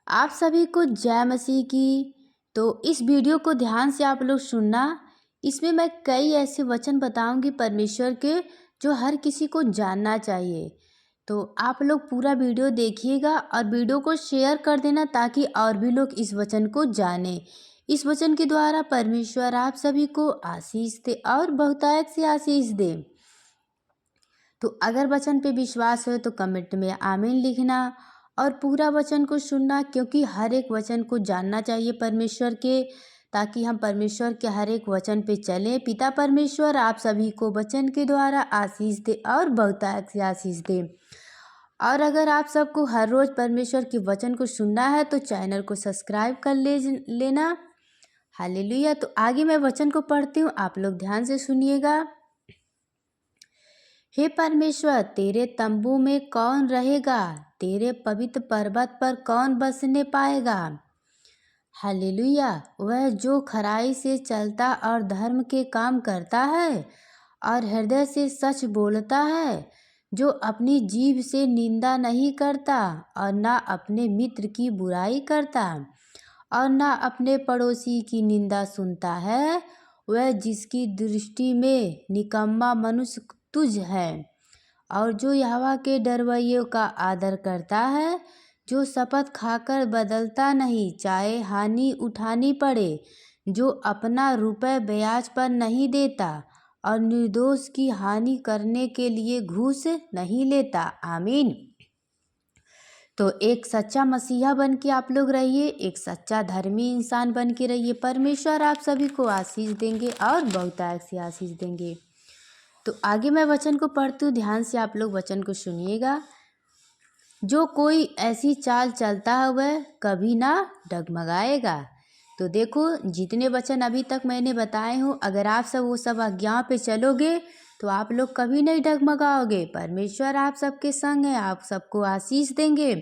आप सभी को जय मसीह की। तो इस वीडियो को ध्यान से आप लोग सुनना। इसमें मैं कई ऐसे वचन बताऊंगी परमेश्वर के, जो हर किसी को जानना चाहिए। तो आप लोग पूरा वीडियो देखिएगा और वीडियो को शेयर कर देना, ताकि और भी लोग इस वचन को जाने। इस वचन के द्वारा परमेश्वर आप सभी को आशीष दे और बहुतायत से आशीष दे। तो अगर वचन पे विश्वास हो तो कमेंट में आमीन लिखना और पूरा वचन को सुनना, क्योंकि हर एक वचन को जानना चाहिए परमेश्वर के, ताकि हम परमेश्वर के हर एक वचन पे चलें। पिता परमेश्वर आप सभी को वचन के द्वारा आशीष दे और बहुतायत से आशीष दे। और अगर आप सबको हर रोज़ परमेश्वर के वचन को सुनना है तो चैनल को सब्सक्राइब कर लेना। हालेलुया। तो आगे मैं वचन को पढ़ती हूँ, आप लोग ध्यान से सुनिएगा। हे परमेश्वर, तेरे तंबू में कौन रहेगा? तेरे पवित्र पर्वत पर कौन बसने पाएगा? हालेलुया। वह जो खराई से चलता और धर्म के काम करता है और हृदय से सच बोलता है, जो अपनी जीभ से निंदा नहीं करता और ना अपने मित्र की बुराई करता और ना अपने पड़ोसी की निंदा सुनता है, वह जिसकी दृष्टि में निकम्मा मनुष्य तुझ है। और जो यहोवा के डरवैयों का आदर करता है, जो शपथ खाकर बदलता नहीं चाहे हानि उठानी पड़े, जो अपना रुपये ब्याज पर नहीं देता और निर्दोष की हानि करने के लिए घूस नहीं लेता। आमीन। तो एक सच्चा मसीहा बन के आप लोग रहिए, एक सच्चा धर्मी इंसान बन के रहिए। परमेश्वर आप सभी को आशीष देंगे और बहुतायत से आशीष देंगे। तो आगे मैं वचन को पढ़ती हूँ, ध्यान से आप लोग वचन को सुनिएगा। जो कोई ऐसी चाल चलता है वह कभी ना डगमगाएगा। तो देखो, जितने वचन अभी तक मैंने बताए हो, अगर आप सब वो सब आज्ञाओं पे चलोगे तो आप लोग कभी नहीं डगमगाओगे। परमेश्वर आप सबके संग है, आप सबको आशीष देंगे।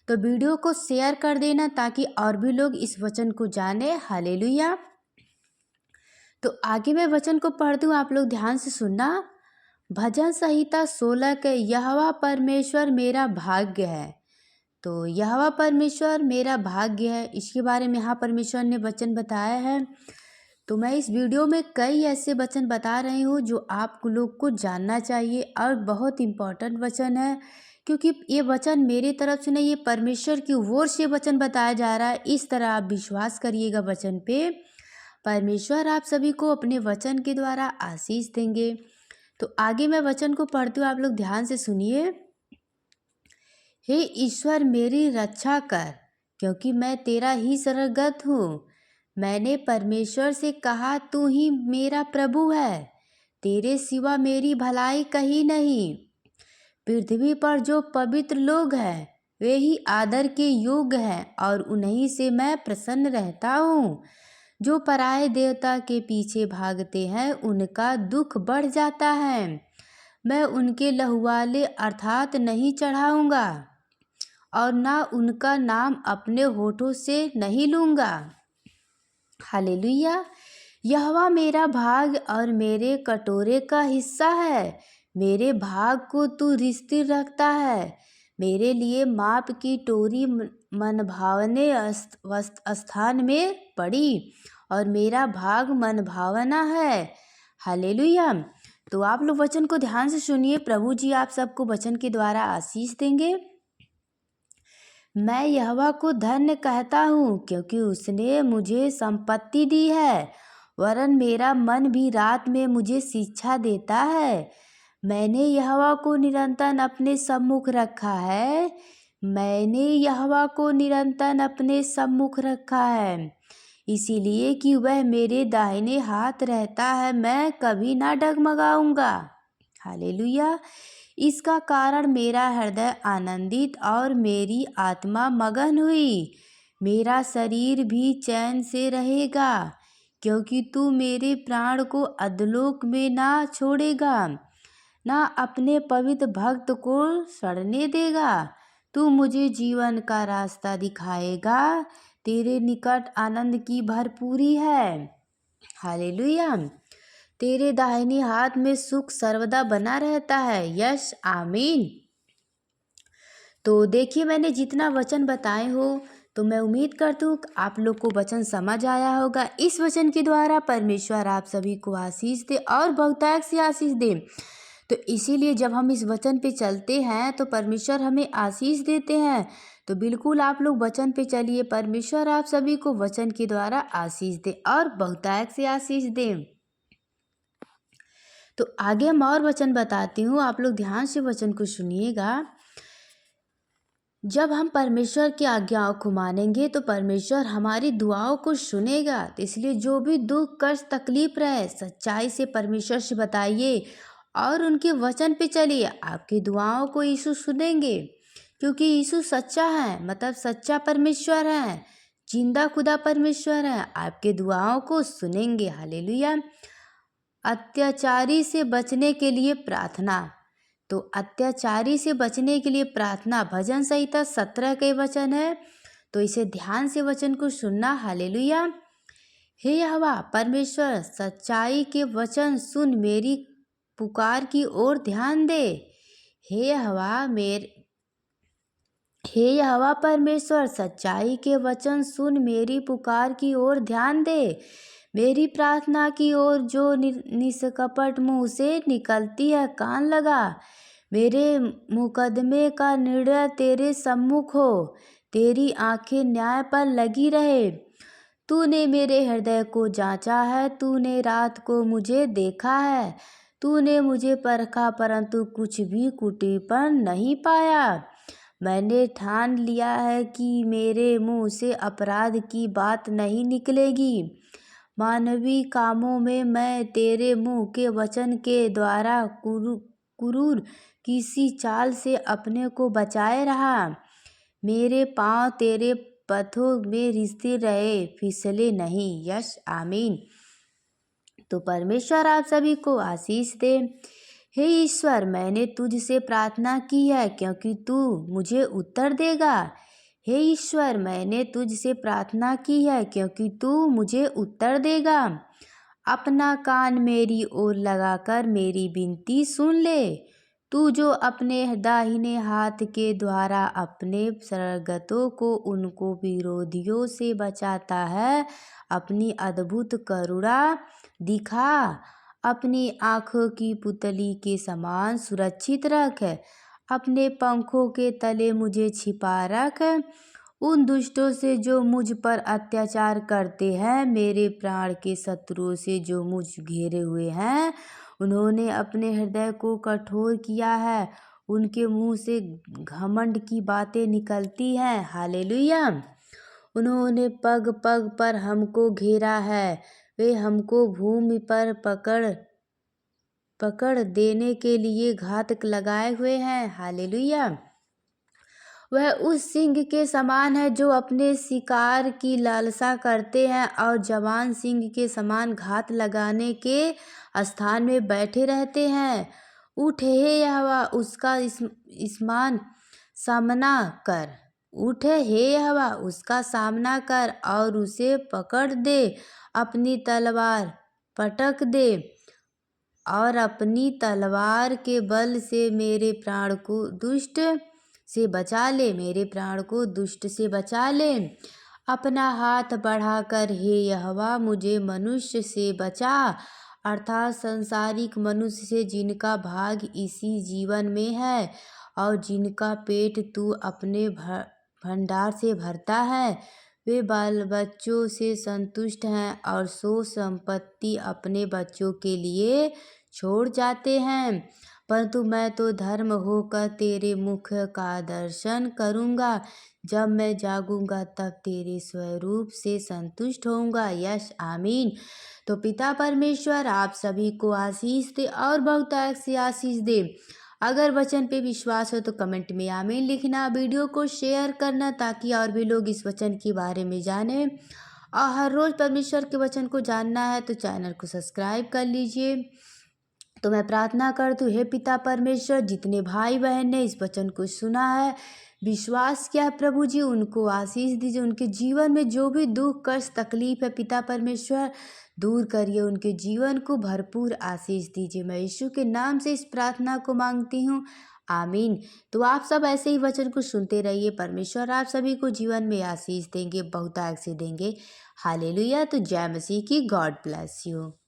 तो वीडियो को शेयर कर देना, ताकि और भी लोग इस वचन को जाने। हालेलुया। तो आगे मैं वचन को पढ़ती हूँ, आप लोग ध्यान से सुनना। भजन संहिता 16 के यहोवा परमेश्वर मेरा भाग्य है। तो यहोवा परमेश्वर मेरा भाग्य है, इसके बारे में यहाँ परमेश्वर ने वचन बताया है। तो मैं इस वीडियो में कई ऐसे वचन बता रही हूँ जो आप लोग को जानना चाहिए और बहुत इम्पोर्टेंट वचन है, क्योंकि ये वचन मेरी तरफ से नहीं, ये परमेश्वर की ओर से वचन बताया जा रहा है। इस तरह आप विश्वास करिएगा वचन पे। परमेश्वर आप सभी को अपने वचन के द्वारा आशीष देंगे। तो आगे मैं वचन को पढ़ती हूँ, आप लोग ध्यान से सुनिए। हे ईश्वर, मेरी रक्षा कर, क्योंकि मैं तेरा ही शरणगत हूँ। मैंने परमेश्वर से कहा, तू ही मेरा प्रभु है, तेरे सिवा मेरी भलाई कहीं नहीं। पृथ्वी पर जो पवित्र लोग हैं वे ही आदर के योग्य हैं, और उन्हीं से मैं प्रसन्न रहता हूँ। जो पराये देवता के पीछे भागते हैं उनका दुख बढ़ जाता है। मैं उनके लहुवाले अर्थात नहीं चढ़ाऊँगा और ना उनका नाम अपने होठों से नहीं लूँगा। हालेलुया। यहोवा मेरा भाग और मेरे कटोरे का हिस्सा है। मेरे भाग को तू स्थिर रखता है। मेरे लिए माप की टोरी मनभावने स्थान में पड़ी, और मेरा भाग मनभावना है। हालेलुया। तो आप लोग वचन को ध्यान से सुनिए। प्रभु जी आप सबको वचन के द्वारा आशीष देंगे। मैं यहोवा को धन्य कहता हूँ, क्योंकि उसने मुझे संपत्ति दी है, वरन मेरा मन भी रात में मुझे शिक्षा देता है। मैंने यहोवा को निरंतर अपने सम्मुख रखा है। मैंने यहोवा को निरंतर अपने सम्मुख रखा है, इसीलिए कि वह मेरे दाहिने हाथ रहता है, मैं कभी ना डगमगाऊंगा। हालेलुया। इसका कारण मेरा हृदय आनंदित और मेरी आत्मा मगन हुई। मेरा शरीर भी चैन से रहेगा, क्योंकि तू मेरे प्राण को अधोलोक में ना छोड़ेगा, ना अपने पवित्र भक्त को सड़ने देगा। तू मुझे जीवन का रास्ता दिखाएगा। तेरे निकट आनंद की भरपूरी है। हालेलुया। तेरे दाहिने हाथ में सुख सर्वदा बना रहता है। यस, आमीन। तो देखिए, मैंने जितना वचन बताए हो, तो मैं उम्मीद करती हूँ आप लोग को वचन समझ आया होगा। इस वचन के द्वारा परमेश्वर आप सभी को आशीष दे और बहुतायत से आशीष दे। तो इसीलिए जब हम इस वचन पे चलते हैं तो परमेश्वर हमें आशीष देते हैं। तो बिल्कुल आप लोग वचन पे चलिए, परमेश्वर आप सभी को वचन के द्वारा आशीष दे और बहुतायत से आशीष दे। तो आगे हम और वचन बताती हूँ, आप लोग ध्यान से वचन को सुनिएगा। जब हम परमेश्वर की आज्ञाओं को मानेंगे तो परमेश्वर हमारी दुआओं को सुनेगा। तो इसलिए जो भी दुख कष्ट तकलीफ रहे, सच्चाई से परमेश्वर से बताइए और उनके वचन पे चलिए। आपकी दुआओं को यीशु सुनेंगे, क्योंकि यीशु सच्चा है, मतलब सच्चा परमेश्वर है, जिंदा खुदा परमेश्वर है। आपके दुआओं को सुनेंगे। हालेलुया। अत्याचारी से बचने के लिए प्रार्थना। तो अत्याचारी से बचने के लिए प्रार्थना भजन संहिता 17 के वचन है। तो इसे ध्यान से वचन को सुनना। हालेलुया। हे यहोवा परमेश्वर, सच्चाई के वचन सुन, मेरी पुकार की ओर ध्यान दे। हे यहोवा परमेश्वर, सच्चाई के वचन सुन, मेरी पुकार की ओर ध्यान दे। मेरी प्रार्थना की ओर जो निष्कपट मुंह से निकलती है कान लगा। मेरे मुकदमे का निर्णय तेरे सम्मुख हो, तेरी आंखें न्याय पर लगी रहे। तूने मेरे हृदय को जांचा है, तूने रात को मुझे देखा है। तूने मुझे परखा, परंतु कुछ भी कुटीपन नहीं पाया। मैंने ठान लिया है कि मेरे मुंह से अपराध की बात नहीं निकलेगी। मानवीय कामों में मैं तेरे मुंह के वचन के द्वारा क्रूर किसी चाल से अपने को बचाए रहा। मेरे पांव तेरे पथों में स्थिर रहे, फिसले नहीं। यस आमीन। तो परमेश्वर आप सभी को आशीष दे। हे ईश्वर, मैंने तुझसे प्रार्थना की है, क्योंकि तू मुझे उत्तर देगा। हे ईश्वर, मैंने तुझसे प्रार्थना की है, क्योंकि तू मुझे उत्तर देगा। अपना कान मेरी ओर लगाकर मेरी विनती सुन ले। तू जो अपने दाहिने हाथ के द्वारा अपने सरगतों को उनको विरोधियों से बचाता है, अपनी अद्भुत करुणा दिखा। अपनी आँखों की पुतली के समान सुरक्षित रख। अपने पंखों के तले मुझे छिपा रख। उन दुष्टों से जो मुझ पर अत्याचार करते हैं, मेरे प्राण के शत्रुओं से जो मुझ घेरे हुए हैं, उन्होंने अपने हृदय को कठोर किया है। उनके मुंह से घमंड की बातें निकलती हैं। हालेलुया। उन्होंने पग पग पर हमको घेरा है। वे हमको भूमि पर पकड़ देने के लिए घात लगाए हुए हैं। हालेलुया। वह उस सिंह के समान है जो अपने शिकार की लालसा करते हैं और जवान सिंह के समान घात लगाने के स्थान में बैठे रहते हैं। उठ हे यहोवा, उसका सामना कर। उठ हे यहोवा, उसका सामना कर और उसे पकड़ दे। अपनी तलवार पटक दे और अपनी तलवार के बल से मेरे प्राण को दुष्ट से बचा ले। मेरे प्राण को दुष्ट से बचा ले। अपना हाथ बढ़ाकर हे यहोवा मुझे मनुष्य से बचा, अर्थात संसारिक मनुष्य से, जिनका भाग इसी जीवन में है और जिनका पेट तू अपने भंडार से भरता है। वे बाल बच्चों से संतुष्ट हैं और सो संपत्ति अपने बच्चों के लिए छोड़ जाते हैं। परंतु मैं तो धर्म होकर तेरे मुख का दर्शन करूँगा। जब मैं जागूंगा तब तेरे स्वरूप से संतुष्ट होऊंगा। यस आमीन। तो पिता परमेश्वर आप सभी को आशीष दे और बहुतायत से आशीष दे। अगर वचन पे विश्वास हो तो कमेंट में आमीन लिखना, वीडियो को शेयर करना ताकि और भी लोग इस वचन के बारे में जानें। और हर रोज़ परमेश्वर के वचन को जानना है तो चैनल को सब्सक्राइब कर लीजिए। तो मैं प्रार्थना करती हूँ, हे पिता परमेश्वर, जितने भाई बहन ने इस वचन को सुना है, विश्वास किया है, प्रभु जी उनको आशीष दीजिए। उनके जीवन में जो भी दुख कष्ट तकलीफ है पिता परमेश्वर दूर करिए। उनके जीवन को भरपूर आशीष दीजिए। मैं यीशु के नाम से इस प्रार्थना को मांगती हूँ, आमीन। तो आप सब ऐसे ही वचन को सुनते रहिए। परमेश्वर आप सभी को जीवन में आशीष देंगे, बहुतायत से देंगे। हालेलुया। तो जय मसीह की। God bless you.